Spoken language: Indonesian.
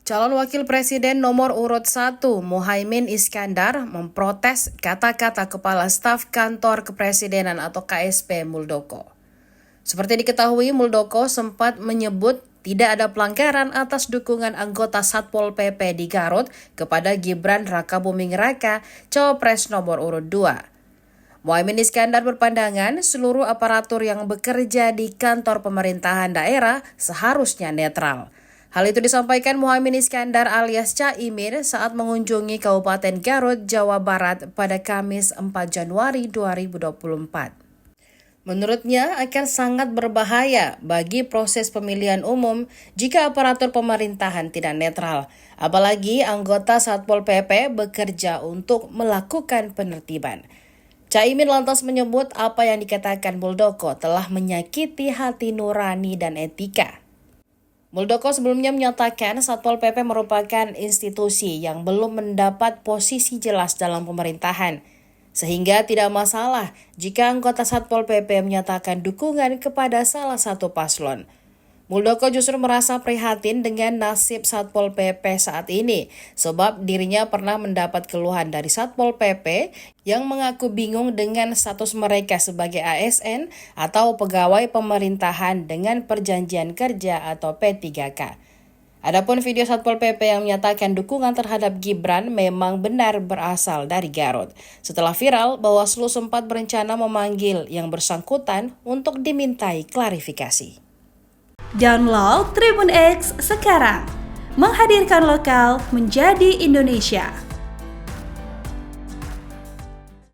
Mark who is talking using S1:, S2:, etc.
S1: Calon Wakil Presiden nomor urut 1, Muhaimin Iskandar, memprotes kata-kata Kepala Staf Kantor Kepresidenan atau KSP Muldoko. Seperti diketahui, Muldoko sempat menyebut tidak ada pelanggaran atas dukungan anggota Satpol PP di Garut kepada Gibran Rakabuming Raka, Cawapres nomor urut 2. Muhaimin Iskandar berpandangan seluruh aparatur yang bekerja di kantor pemerintahan daerah seharusnya netral. Hal itu disampaikan Muhaimin Iskandar alias Caimin saat mengunjungi Kabupaten Garut, Jawa Barat pada Kamis 4 Januari 2024. Menurutnya akan sangat berbahaya bagi proses pemilihan umum jika aparatur pemerintahan tidak netral, apalagi anggota Satpol PP bekerja untuk melakukan penertiban. Caimin lantas menyebut apa yang dikatakan Muldoko telah menyakiti hati nurani dan etika. Muldoko sebelumnya menyatakan Satpol PP merupakan institusi yang belum mendapat posisi jelas dalam pemerintahan, sehingga tidak masalah jika anggota Satpol PP menyatakan dukungan kepada salah satu paslon. Muldoko justru merasa prihatin dengan nasib Satpol PP saat ini, sebab dirinya pernah mendapat keluhan dari Satpol PP yang mengaku bingung dengan status mereka sebagai ASN atau pegawai pemerintahan dengan perjanjian kerja atau P3K. Adapun video Satpol PP yang menyatakan dukungan terhadap Gibran memang benar berasal dari Garut. Setelah viral, Bawaslu sempat berencana memanggil yang bersangkutan untuk dimintai klarifikasi.
S2: Download Tribun X sekarang, menghadirkan lokal menjadi Indonesia.